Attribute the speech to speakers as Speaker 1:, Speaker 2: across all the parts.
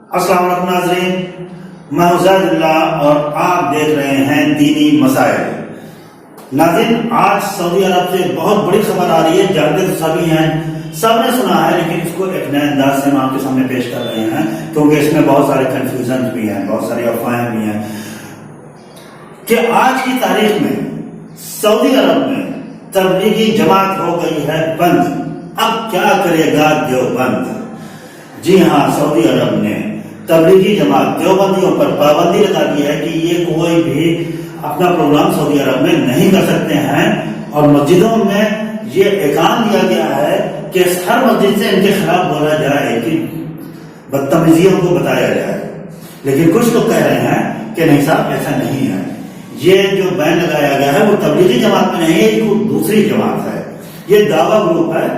Speaker 1: السلام علیکم ناظرین، میں عزیر اللہ اور آپ دیکھ رہے ہیں دینی مسائل۔ ناظرین، آج سعودی عرب سے بہت بڑی خبر آ رہی ہے، جانتے تو سبھی ہیں، سب نے سنا ہے، لیکن اس کو ایک نئے انداز سے ہم آپ کے سامنے پیش کر رہے ہیں کیونکہ اس میں بہت سارے کنفیوژن بھی ہیں، بہت ساری افواہیں بھی ہیں کہ آج کی تاریخ میں سعودی عرب میں تبلیغی جماعت ہو گئی ہے بند۔ اب کیا کرے گا دیوبند؟ جی ہاں، سعودی عرب نے تبلیغی جماعت دیوبندیوں پر پابندی لگا دی ہے کہ یہ کوئی بھی اپنا پروگرام سعودی عرب میں نہیں کر سکتے ہیں، اور مسجدوں میں یہ اعلان دیا گیا ہے کہ ہر مسجد سے ان کے خلاف بولا جائے کہ بدتمیزیوں کو بتایا جائے۔ لیکن کچھ لوگ کہہ رہے ہیں کہ نہیں صاحب، ایسا نہیں ہے، یہ جو بین لگایا گیا ہے وہ تبلیغی جماعت میں نہیں ہے، یہ کوئی دوسری جماعت ہے، یہ دعویٰ گروپ ہے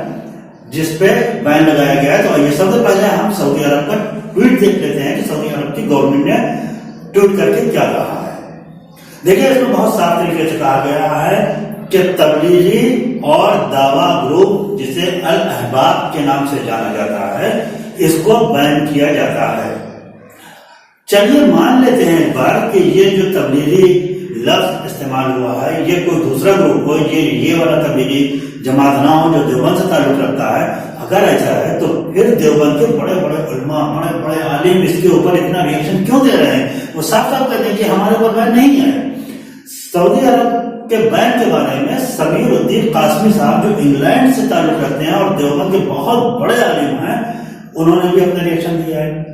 Speaker 1: جس پہ بین لگایا گیا ہے۔ تو آئیے سب سے پہلے ہم سعودی عرب کا ٹویٹ دیکھ لیتے ہیں کہ سعودی عرب کی گورنمنٹ نے ٹویٹ کر کے کیا کہا ہے۔ دیکھیں، اس میں بہت صاف طریقے سے کہا گیا ہے کہ تبلیغی اور دعویٰ گروپ، جسے الاحباب کے نام سے جانا جاتا ہے، اس کو بین کیا جاتا ہے۔ چلیے مان لیتے ہیں ایک بار کہ یہ جو تبلیغی لفظ استعمال ہوا ہے یہ کوئی دوسرا گروپ ہو، یہ والا تبلیغی جماعت نہ ہو جو دیوبند سے تعلق رکھتا ہے۔ اگر ایسا ہے تو پھر دیوبند کے بڑے بڑے علماء، بڑے بڑے عالم اس کے اوپر اتنا ریئیکشن کیوں دے رہے ہیں؟ وہ صاف صاف کہتے ہیں کہ ہمارے اوپر بین نہیں ہے۔ سعودی عرب کے بین کے بارے میں سمیر الدین قاسمی صاحب، جو انگلینڈ سے تعلق رکھتے ہیں اور دیوبند کے بہت بڑے عالم ہیں، انہوں نے بھی اپنا ریئیکشن دیا ہے۔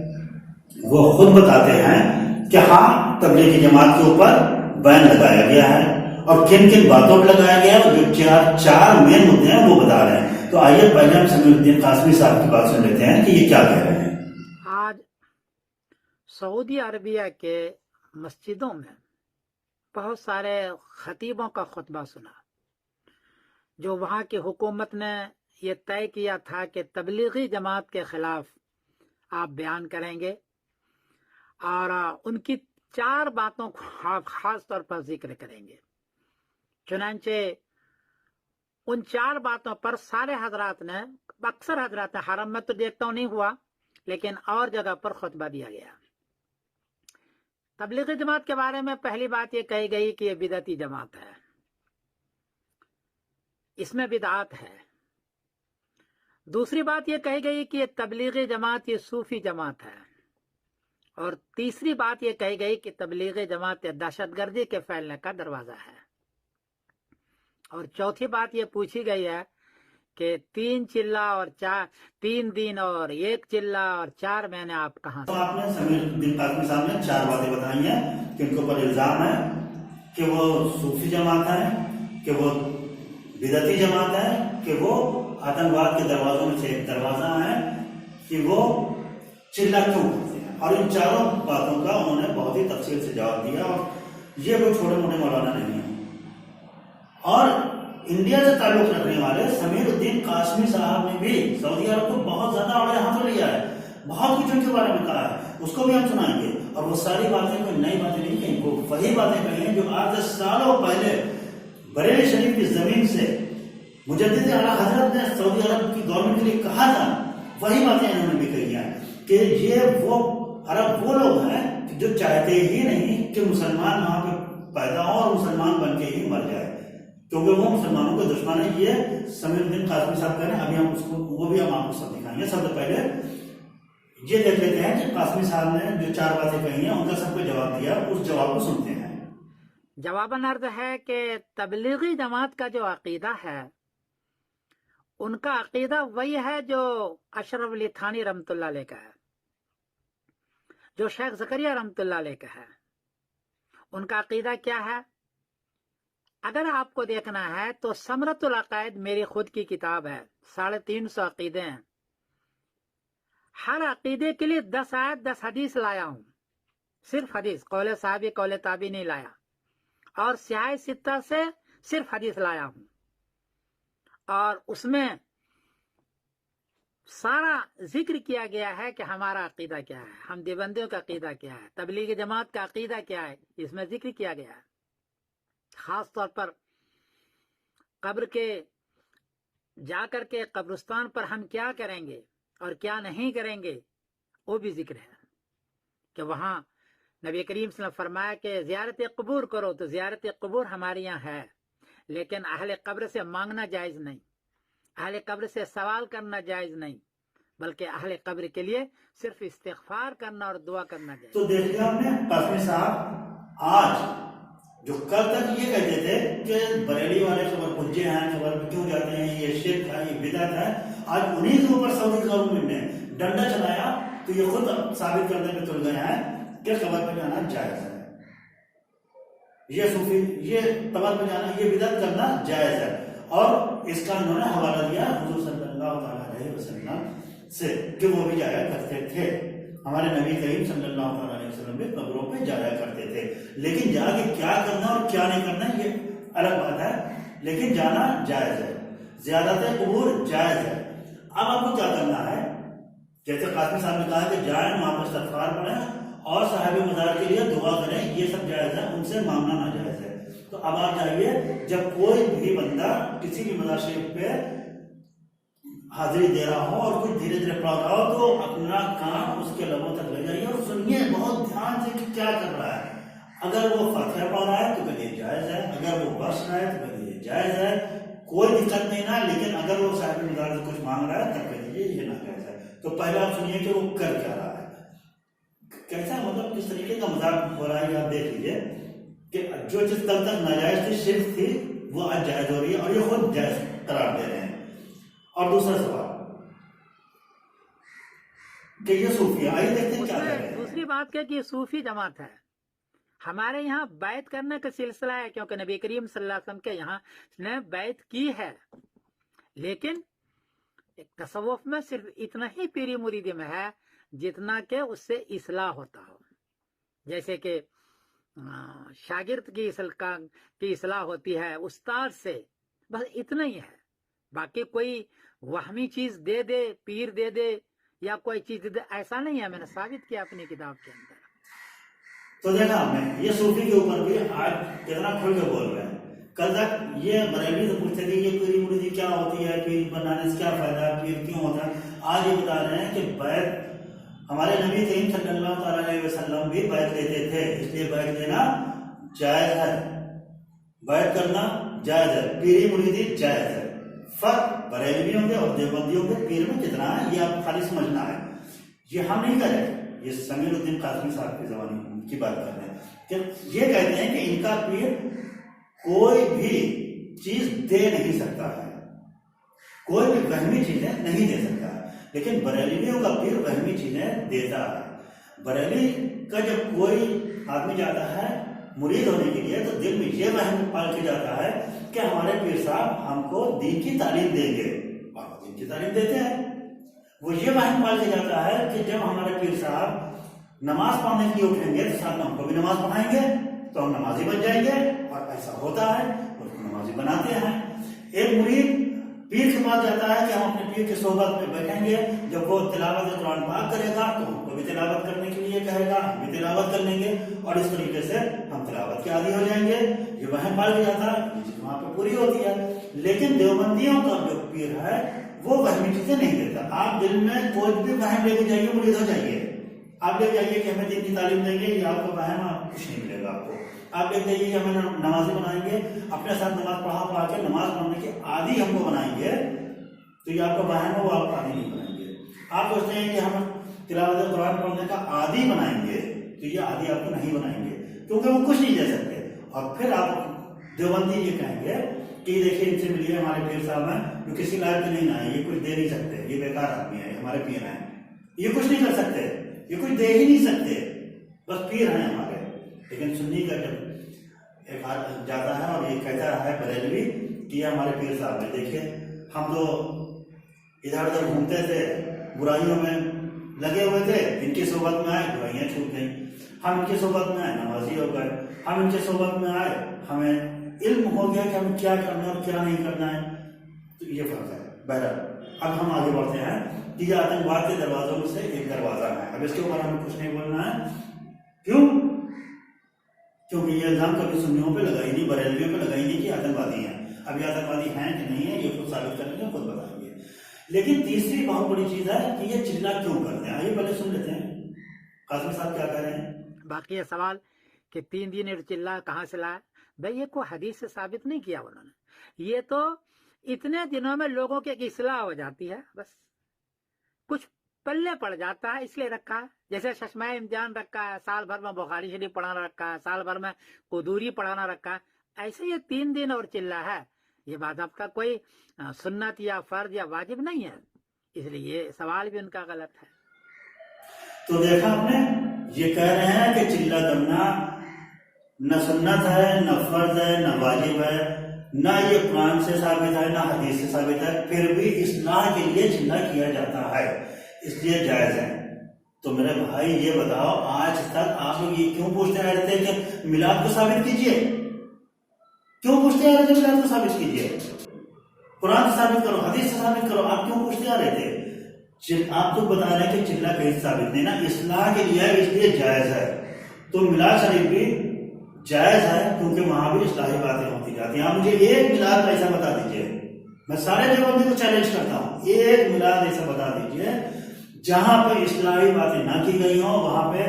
Speaker 1: وہ خود بتاتے ہیں کہ ہاں، تبلیغی جماعت کے اوپر بین لگایا گیا ہے، اور کن کن باتوں پہ لگایا گیا ہے، جو چار مین مدے ہیں وہ بتا رہے ہیں۔ تو آئیے پہلے ہم سمیر الدین قاسمی صاحب کی بات سن لیتے ہیں کہ یہ کیا کہہ رہے ہیں۔
Speaker 2: آج سعودی عربیہ کے مسجدوں میں بہت سارے خطیبوں کا خطبہ سنا، جو وہاں کی حکومت نے یہ طے کیا تھا کہ تبلیغی جماعت کے خلاف آپ بیان کریں گے، اور ان کی چار باتوں کو خاص طور پر ذکر کریں گے۔ چنانچہ ان چار باتوں پر سارے حضرات نے، اکثر حضرات نے، حرم میں تو دیکھتا ہوں نہیں ہوا، لیکن اور جگہ پر خطبہ دیا گیا۔ تبلیغی جماعت کے بارے میں پہلی بات یہ کہی گئی کہ یہ بدعتی جماعت ہے، اس میں بدعات ہے۔ دوسری بات یہ کہی گئی کہ یہ تبلیغی جماعت یہ صوفی جماعت ہے، اور تیسری بات یہ کہی گئی کہ تبلیغی جماعت دہشت گردی کے پھیلنے کا دروازہ ہے، اور چوتھی بات یہ پوچھی گئی ہے کہ 3 چلہ اور 3 دن اور 1 چلہ اور 4 مہینے آپ کہاں سے؟
Speaker 1: آپ نے سمیر الدین قاسمی صاحب نے 4 باتیں بتائی ہیں کہ ان کے اوپر الزام ہے کہ وہ صوفی جماعت ہے، کہ وہ بدعتی جماعت ہے، کہ وہ آتنکواد کے دروازوں میں سے ایک دروازہ ہے، کہ وہ چلہ کیوں کرتے ہیں۔ اور ان چاروں باتوں کا انہوں نے بہت ہی تفصیل سے جواب دیا، اور یہ کوئی چھوٹے موٹے مولانا نہیں ہے۔ اور انڈیا سے تعلق رکھنے والے سمیر الدین قاسمی صاحب نے بھی سعودی عرب کو بہت زیادہ اڑے ہاتھوں لیا ہے، بہت کچھ ان کے بارے میں کہا ہے، اس کو بھی ہم سنائیں گے۔ اور وہ ساری باتیں کوئی نئی باتیں نہیں کہیں، وہ وہی باتیں کہی ہیں جو 8 سالوں پہلے بریلی شریف کی زمین سے مجدد اعلیٰ حضرت نے سعودی عرب کی گورنمنٹ کے لیے کہا تھا، وہی باتیں انہوں نے بھی کہی ہیں کہ یہ وہ عرب وہ لوگ ہیں جو چاہتے ہی نہیں کہ مسلمان وہاں پہ پیدا ہو اور مسلمان بن کے ہی مر جائے، کیونکہ وہ مسلمانوں کے دشمن ہے۔ یہ سمیر الدین قاسمی صاحب کہہ رہے ہیں، ابھی ہم اس کو وہ بھی ہم آپ کو سب دکھائیں گے۔ سب سے پہلے یہ دیکھ لیتے ہیں کہ قاسمی صاحب نے جو 4 باتیں کہی ہیں ان کا سب کو جواب دیا، اس جواب کو سنتے ہیں۔
Speaker 2: جواباً عرض ہے کہ تبلیغی جماعت کا جو عقیدہ ہے، ان کا عقیدہ وہی ہے جو اشرف علی تھانی رحمۃ اللہ علیہ کا ہے، جو شیخ زکریا رحمۃ اللہ علیہ کا ہے۔ ان کا عقیدہ کیا ہے؟ اگر آپ کو دیکھنا ہے تو ثمرۃ العقائد میری خود کی کتاب ہے، 350 عقیدے ہیں۔ ہر عقیدے کے لیے 10 آیت 10 حدیث لایا ہوں، صرف حدیث، قول صحابی قول تابعی نہیں لایا، اور سیاہ ستہ سے صرف حدیث لایا ہوں، اور اس میں سارا ذکر کیا گیا ہے کہ ہمارا عقیدہ کیا ہے، ہم دیوبندیوں کا عقیدہ کیا ہے، تبلیغی جماعت کا عقیدہ کیا ہے، اس میں ذکر کیا گیا ہے۔ خاص طور پر قبر کے جا کر کے قبرستان پر ہم کیا کریں گے اور کیا نہیں کریں گے، وہ بھی ذکر ہے۔ کہ وہاں نبی کریم صلی اللہ علیہ وسلم فرمایا کہ زیارت قبور کرو، تو زیارت قبور ہمارے یہاں ہے، لیکن اہل قبر سے مانگنا جائز نہیں، اہل قبر سے سوال کرنا جائز نہیں، بلکہ اہل قبر کے لیے صرف استغفار کرنا اور دعا کرنا جائز۔
Speaker 1: تو دیکھ لیا ہم نے قاسمی صاحب آج جو کل تک یہ کہتے تھے کہ بریلی والے خبر پنجے ہیں، خبر پہ کیوں جاتے ہیں، یہ شرک ہے، یہ بدعت ہے، آج انہی کے اوپر سعودی گورنمنٹ نے ڈنڈا چلایا تو یہ خود ثابت کرنے میں تل گئے ہیں کہ قبر پہ جانا جائز ہے، یہ صوفی، یہ قبر پہ جانا، یہ بدعت کرنا جائز ہے، اور اس کا انہوں نے حوالہ دیا حضور صلی اللہ علیہ وسلم سے کہ وہ بھی جایا کرتے تھے، ہمارے نبی کریم صلی اللہ علیہ وسلم بھی قبروں پہ جایا کرتے تھے، لیکن جا کے کیا کرنا اور کیا نہیں کرنا یہ الگ بات ہے، لیکن جانا جائز ہے، زیارت قبور جائز ہے۔ اب آپ کو کیا کرنا ہے، جیسے قاسمی صاحب نے کہا کہ جائیں وہاں پر استغفار پڑھیں اور صاحب مزار کے لیے دعا کریں، یہ سب جائز ہے، ان سے مانگنا ناجائز ہے۔ تو اب آپ جائیے، جب کوئی بھی بندہ کسی بھی مزار شریف پہ حاضری دے رہا ہو اور کچھ دھیرے دھیرے پڑھ رہا ہو تو اپنا کام اس کے لبوں تک لے جائیے اور سنیے بہت دھیان سے کہ کیا کر رہا ہے۔ اگر وہ فاتحہ پڑھ رہا ہے تو کہیے جائز ہے، اگر وہ بخش رہا ہے تو کہیے جائز ہے، کوئی دقت نہیں نا، لیکن اگر وہ صاحب مزار سے کچھ مانگ رہا ہے تب کہیے یہ ناجائز ہے۔ تو پہلے آپ سنیے کہ وہ کر کیا رہا ہے، کیسا مطلب کس طریقے کا مذاق ہو رہا ہے، یہ آپ دیکھ لیجیے کہ جو چیز کل تک ناجائز تھی، شرک تھی، وہ آج جائز ہو رہی ہے اور یہ خود جائز قرار دے رہے ہیں۔ اور دوسرا سوال کہ یہ صوفی، آئیے دیکھتے ہیں کیا کر رہے ہیں۔
Speaker 2: دوسری بات کیا کہ یہ صوفی جماعت ہے، ہمارے یہاں بیعت کرنے کا سلسلہ ہے، کیونکہ نبی کریم صلی اللہ علیہ وسلم کے یہاں نے بیعت کی ہے، لیکن ایک تصوف میں صرف اتنا ہی پیری مریدی میں ہے جتنا کہ اس سے اصلاح ہوتا ہو، جیسے کہ شاگرد کی اصلاح ہوتی ہے استاد سے، بس اتنا ہی ہے، باقی کوئی وہمی چیز دے دے، پیر دے دے یا کوئی چیز دے دے، ایسا نہیں ہے، میں نے ثابت کیا اپنی کتاب کے اندر۔
Speaker 1: تو دیکھا ہم نے یہ صوفی کے اوپر بھی آج کتنا کھل کے بول رہے ہیں۔ کل تک یہ بریلوی سے پوچھتے تھے یہ پیری مریدی کیا ہوتی ہے، پیر بنانے سے کیا فائدہ ہے، پیر کیوں ہوتا ہے، آج یہ بتا رہے ہیں کہ بیعت ہمارے نبی کریم صلی اللہ تعالیٰ علیہ وسلم بھی بیعت لیتے تھے، اس لیے بیعت لینا جائز ہے، بیعت کرنا جائز ہے، پیری مریدی جائز ہے۔ فرق بریلویوں کے اور دیوبندیوں کے پیر میں کتنا ہے یہ آپ خالی سمجھنا ہے، یہ ہم نہیں کر رہے، یہ سمیر الدین قاسمی صاحب کی زبان کی بات کر رہے ہیں کہ یہ کہتے ہیں کہ ان کا پیر کوئی بھی چیز دے نہیں سکتا ہے، کوئی بھی وہمی چیزیں نہیں دے سکتا ہے، لیکن بریلویوں کا پیر وہمی چیزیں دیتا ہے۔ بریلی کا جب کوئی آدمی جاتا ہے مرید ہونے کے لیے تو دل میں یہ وہم پال کے جاتا ہے کہ ہمارے پیر صاحب ہم کو دین کی تعلیم دیں گے، اور دین کی تعلیم دیتے ہیں۔ وہ یہ وہم پال کے جاتا ہے کہ جب ہمارے پیر صاحب نماز پڑھنے کے لیے اٹھیں گے تو ساتھ میں ہم کو بھی نماز پڑھائیں گے تو ہم نمازی بن جائیں گے، اور ایسا ہوتا ہے، اس کو نمازی بناتے ہیں۔ ایک مرید پیر کے پاس جاتا ہے کہ ہم اپنے پیر کی صحبت میں بیٹھیں گے، جب وہ تلاوت قرآن پاک کرے گا تو ہم کو بھی تلاوت کرنے کے لیے کہے گا، ہم بھی تلاوت کر لیں گے، اور اس طریقے سے ہم تلاوت کے عادی ہو جائیں گے۔ یہ وہم پال کے جاتا ہے، یہ چیز وہاں پہ پوری ہوتی ہے۔ لیکن دیوبندیوں کا جو پیر ہے وہ وہمی چیزیں نہیں دیتا۔ آپ دل میں کوئی بھی وہم لے کے جائیے، مرید ہو جائیے، آپ لے جائیے کہ ہمیں دین کی تعلیم دیں گے، یہ آپ کا وہم، آپ کچھ نہیں ملے گا آپ کو۔ آپ لے جائیے کہ ہمیں نمازی بنائیں گے، اپنے ساتھ نماز پڑھا کے نماز پڑھنے کے عادی ہم کو بنائیں گے، تو یہ آپ کا وہم ہے، وہ آپ عادی نہیں بنائیں گے۔ آپ سوچتے ہیں کہ ہم تلاوت قرآن پڑھنے کا عادی بنائیں گے، تو یہ عادی آپ کو نہیں بنائیں گے، کیونکہ وہ کچھ نہیں دے سکتے۔ اور پھر آپ دیوبندی یہ کہیں گے کہ دیکھیے ان سے ملیے، ہمارے پیر صاحب ہیں جو کسی لائق نہیں آئے، یہ کچھ دے نہیں سکتے، یہ بیکار آدمی ہے، ہمارے پیر ہیں، یہ کچھ نہیں کر سکتے، یہ کچھ دے ہی نہیں سکتے، بس پیر ہیں ہمارے۔ لیکن سنی کا جب ایک جاتا ہے اور یہ کہتا ہے بریلوی کہ یہ ہمارے پیر صاحب ہیں، دیکھیے ہم تو ادھر ادھر گھومتے تھے، برائیوں میں لگے ہوئے تھے، ان کی صحبت میں آئے برائیاں چھوٹ گئیں، ہم ان کی صحبت میں آئے نمازی ہو گئے، ہم ان کی صحبت میں آئے ہمیں علم ہو گیا کہ ہمیں کیا کرنا اور کیا نہیں کرنا ہے۔ تو یہ فرق ہے۔ بہرحال اب ہم آگے بڑھتے ہیں کہ یہ آتنکواد کے دروازوں میں سے ایک دروازہ ہے، اب اس کے اوپر ہمیں کچھ نہیں بولنا ہے۔ کیوں؟ کیونکہ یہ الزام کبھی سنیوں پہ لگائی نہیں، بریلویوں پہ لگائی نہیں کہ آتنکوادی ہیں۔ اب یہ آتنکوادی ہیں کہ نہیں ہے یہ خود ثابت کریں گے، خود بتائیں گے۔ لیکن تیسری بہت بڑی چیز ہے کہ یہ چلا کیوں کرتے ہیں، آئیے پہلے سن لیتے ہیں قاسمی صاحب کیا کہہ رہے ہیں؟
Speaker 2: باقی یہ سوال کہ 3 دن اور چلا کہاں سے لایا، بھائی یہ کوئی حدیث سے ثابت نہیں کیا انہوں نے، یہ تو اتنے دنوں میں لوگوں کی ایک اصلاح ہو جاتی ہے، بس کچھ پلے پڑ جاتا ہے اس لیے رکھا ہے، جیسے چشمہ امتحان رکھا ہے، سال بھر میں بخاری شریف پڑھانا رکھا ہے، سال بھر میں قدوری پڑھانا رکھا ہے، ایسے یہ 3 دن اور چلا ہے، یہ بات آپ کا کوئی سنت یا فرض یا واجب نہیں ہے، اس لیے یہ سوال بھی ان کا غلط ہے۔
Speaker 1: تو دیکھا آپ نے، یہ کہہ رہے ہیں کہ چلا کرنا نہ سنت ہے، نہ فرض ہے، نہ واجب ہے، نہ یہ قرآن سے ثابت ہے، نہ حدیث سے ثابت ہے، پھر بھی اصلاح کے لیے چلا کیا جاتا ہے، اس لیے جائز ہے۔ تو میرے بھائی یہ بتاؤ، آج تک آپ لوگ یہ کیوں پوچھتے آ رہے تھے کہ میلاد کو ثابت کیجئے؟ کیوں پوچھتے آ رہے تھے میلاد کو ثابت کیجئے؟ قرآن سے ثابت کرو، حدیث سے ثابت کرو، آپ کیوں پوچھتے آ رہے تھے؟ آپ تو بتا رہے ہیں کہ چلا کہیں ثابت نہیں، نا اصلاح کے لیے اس لیے جائز ہے۔ تو میلاد شریف بھی جائز ہے کیونکہ وہاں بھی اصلاحی باتیں ہوتی جاتی ہیں۔ آپ مجھے ایک میلاد ایسا بتا دیجئے، میں سارے دیوبندی کو چیلنج کرتا ہوں، ایک میلاد ایسا بتا دیجئے جہاں پہ اصلاحی باتیں نہ کی گئی ہوں، وہاں پہ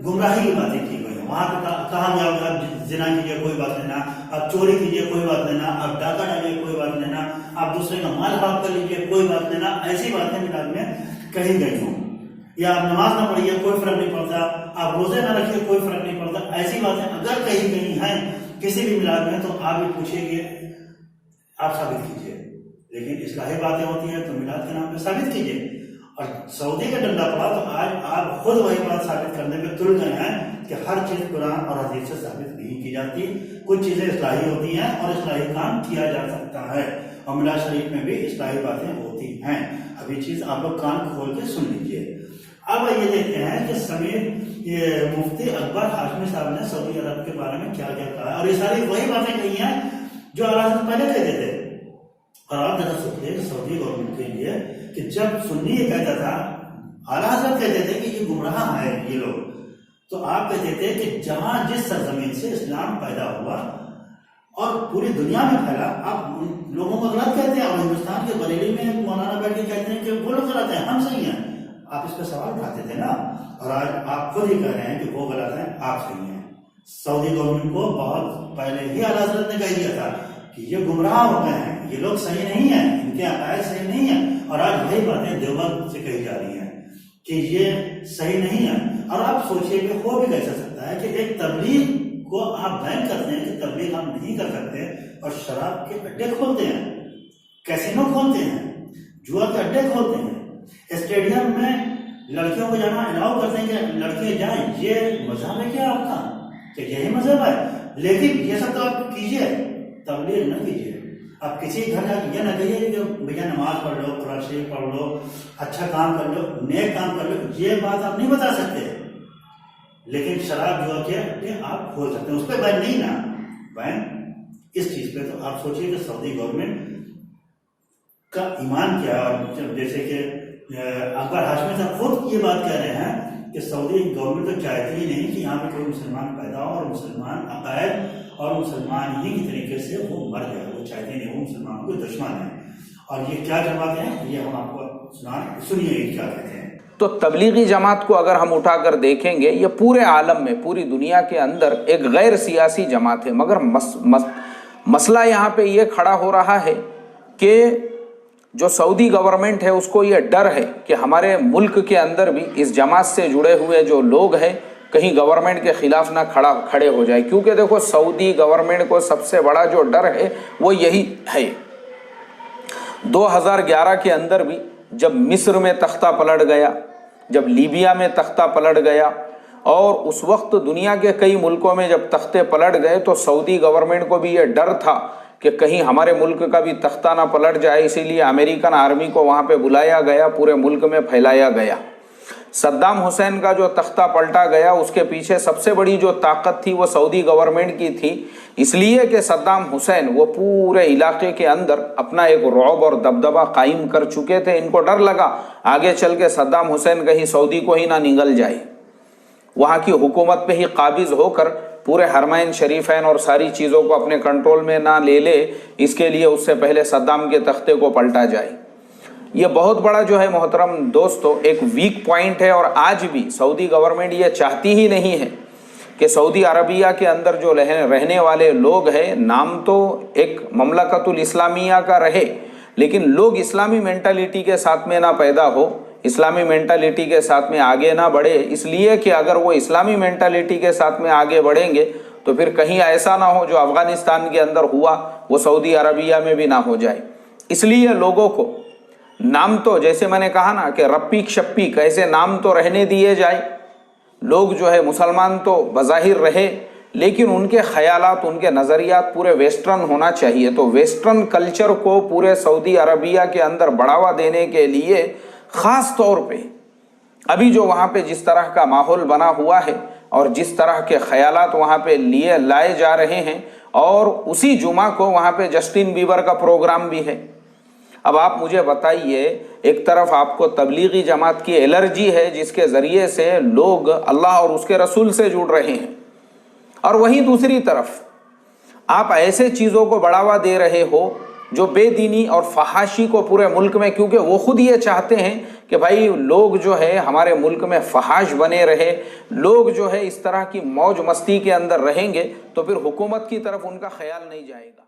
Speaker 1: گمراہی کی باتیں کی گئی ہوں۔ وہاں پہ کہا گیا ہوگا آپ زنا کیجئے کوئی بات لینا، آپ چوری کیجئے کوئی بات لینا، آپ ڈاکہ ڈالیے کوئی بات لینا، آپ دوسرے کا مال حرام کر لیجئے کوئی بات لینا، ایسی باتیں میلاد میں کہیں گئی ہوں۔ یا آپ نماز نہ پڑھیے کوئی فرق نہیں پڑتا، آپ روزے نہ رکھیے کوئی فرق نہیں پڑتا، ایسی باتیں اگر کہیں گئی ہیں کسی بھی میلاد میں تو آپ بھی پوچھیں گے، آپ ثابت کیجئے۔ لیکن اصلاحی باتیں ہوتی ہیں تو میلاد کے نام پہ ثابت کیجئے۔ اور سعودی کا ڈنڈا پڑا تو آج آپ خود وہی بات ثابت کرنے پہ تل گئے ہیں کہ ہر چیز قرآن اور حدیث سے ثابت نہیں کی جاتی، کچھ چیزیں اصلاحی ہوتی ہیں اور اصلاحی کام کیا جا سکتا ہے، اور میلاد شریف میں بھی اصلاحی باتیں ہوتی ہیں۔ اب یہ چیز آپ لوگ کان کھول کے سن لیجئے۔ اب یہ دیکھتے ہیں کہ سمیع مفتی اکبر ہاشمی صاحب نے سعودی عرب کے بارے میں کیا کیا کہا ہے، اور یہ ساری وہی باتیں کہی ہیں جو اعلیٰ حضرت پہلے کہتے تھے۔ اور آپ ذرا سوچیے سعودی گورنمنٹ کے لیے کہ جب سنی یہ کہتا تھا، اعلیٰ حضرت کہتے تھے کہ یہ گمراہ ہے یہ لوگ، تو آپ کہتے تھے کہ جہاں جس سرزمین سے اسلام پیدا ہوا اور پوری دنیا میں پھیلا، آپ لوگوں کو غلط کہتے ہیں، اور ہندوستان کے بریلی میں مولانا بیٹھ کے کہتے ہیں کہ وہ لوگ غلط ہیں، ہم صحیح ہیں۔ آپ اس پہ سوال اٹھاتے تھے نا، اور آج آپ خود ہی کہہ رہے ہیں کہ وہ غلط ہیں، آپ صحیح ہیں۔ سعودی گورنمنٹ کو بہت پہلے ہی اعلیٰ حضرت نے کہہ دیا تھا کہ یہ گمراہ ہو گئے ہیں، یہ لوگ صحیح نہیں ہیں، ان کے عقائد صحیح نہیں ہیں، اور آج وہی باتیں دیوبند سے کہی جا رہی ہیں کہ یہ صحیح نہیں ہے۔ اور آپ سوچئے کہ ہو بھی کیسا سکتا ہے کہ ایک تبلیغ کو آپ بین کرتے ہیں کہ تبلیغ ہم نہیں کر سکتے، اور شراب کے اڈے کھولتے ہیں، کیسینو کھولتے ہیں، جوا کے اڈے کھولتے ہیں، اسٹیڈیم میں لڑکیوں کو جانا الاؤ کرتے ہیں کہ لڑکیاں جائیں۔ یہ مذہب ہے کیا آپ کا؟ کہ یہی مذہب ہے؟ لیکن یہ سب تو آپ کیجئے، تبلیغ نہ کیجئے۔ آپ کسی گھر جا کے یہ نہ کہیے کہ بھیا نماز پڑھ لو، قرآن شریف پڑھ لو، اچھا کام کر لو، نیک کام کر لو، یہ بات آپ نہیں بتا سکتے۔ لیکن شراب جوا کے آپ کھول سکتے ہیں، اس پہ بین نہیں نا، بین اس چیز پہ۔ تو آپ سوچئے کہ سعودی گورنمنٹ کا ایمان کیا، اور جیسے کہ اکبر ہاشمی صاحب خود یہ بات کہہ رہے ہیں کہ سعودی گورنمنٹ تو چاہتی ہی نہیں کہ یہاں پہ کوئی مسلمان پیدا ہو اور مسلمان عقائد اور مسلمان ہی کی طریقے سے وہ مر جائے، وہ چاہتے نہیں، وہ مسلمانوں کے دشمن ہیں۔ اور یہ کیا جماعت ہیں، یہ ہم آپ کو سنیے کیا کہتے ہیں۔
Speaker 3: تو تبلیغی جماعت کو اگر ہم اٹھا کر دیکھیں گے، یہ پورے عالم میں، پوری دنیا کے اندر ایک غیر سیاسی جماعت ہے، مگر مسئلہ یہاں پہ یہ کھڑا ہو رہا ہے کہ جو سعودی گورنمنٹ ہے اس کو یہ ڈر ہے کہ ہمارے ملک کے اندر بھی اس جماعت سے جڑے ہوئے جو لوگ ہیں کہیں گورنمنٹ کے خلاف نہ کھڑے ہو جائے، کیونکہ دیکھو سعودی گورنمنٹ کو سب سے بڑا جو ڈر ہے وہ یہی ہے۔ 2011 کے اندر بھی جب مصر میں تختہ پلٹ گیا، جب لیبیا میں تختہ پلٹ گیا، اور اس وقت دنیا کے کئی ملکوں میں جب تختے پلٹ گئے تو سعودی گورنمنٹ کو بھی یہ ڈر تھا کہ کہیں ہمارے ملک کا بھی تختہ نہ پلٹ جائے، اسی لیے امریکن آرمی کو وہاں پہ بلایا گیا، پورے ملک میں پھیلایا گیا۔ صدام حسین کا جو تختہ پلٹا گیا اس کے پیچھے سب سے بڑی جو طاقت تھی وہ سعودی گورنمنٹ کی تھی، اس لیے کہ صدام حسین وہ پورے علاقے کے اندر اپنا ایک رعب اور دبدبہ قائم کر چکے تھے۔ ان کو ڈر لگا آگے چل کے صدام حسین کہیں سعودی کو ہی نہ نگل جائے، وہاں کی حکومت پہ ہی قابض ہو کر پورے حرمین شریفین اور ساری چیزوں کو اپنے کنٹرول میں نہ لے لے، اس کے لیے اس سے پہلے صدام کے تختے کو پلٹا جائے۔ یہ بہت بڑا جو ہے محترم دوستو ایک ویک پوائنٹ ہے، اور آج بھی سعودی گورنمنٹ یہ چاہتی ہی نہیں ہے کہ سعودی عربیہ کے اندر جو رہنے والے لوگ ہیں، نام تو ایک مملکت الاسلامیہ کا رہے لیکن لوگ اسلامی مینٹالٹی کے ساتھ میں نہ پیدا ہو، اسلامی مینٹالٹی کے ساتھ میں آگے نہ بڑھے، اس لیے کہ اگر وہ اسلامی مینٹالٹی کے ساتھ میں آگے بڑھیں گے تو پھر کہیں ایسا نہ ہو جو افغانستان کے اندر ہوا وہ سعودی عربیہ میں بھی نہ ہو جائے۔ اس لیے لوگوں کو نام تو جیسے میں نے کہا نا کہ رپیک شپیک ایسے نام تو رہنے دیے جائے، لوگ جو ہے مسلمان تو بظاہر رہے لیکن ان کے خیالات ان کے نظریات پورے ویسٹرن ہونا چاہیے۔ تو ویسٹرن کلچر کو پورے سعودی عربیہ کے اندر بڑھاوا دینے کے لیے خاص طور پہ ابھی جو وہاں پہ جس طرح کا ماحول بنا ہوا ہے اور جس طرح کے خیالات وہاں پہ لائے جا رہے ہیں، اور اسی جمعہ کو وہاں پہ جسٹن بیبر کا پروگرام بھی ہے۔ اب آپ مجھے بتائیے، ایک طرف آپ کو تبلیغی جماعت کی الرجی ہے جس کے ذریعے سے لوگ اللہ اور اس کے رسول سے جڑ رہے ہیں، اور وہیں دوسری طرف آپ ایسے چیزوں کو بڑھاوا دے رہے ہو جو بے دینی اور فحاشی کو پورے ملک میں، کیونکہ وہ خود یہ چاہتے ہیں کہ بھائی لوگ جو ہے ہمارے ملک میں فحاش بنے رہے، لوگ جو ہے اس طرح کی موج مستی کے اندر رہیں گے تو پھر حکومت کی طرف ان کا خیال نہیں جائے گا۔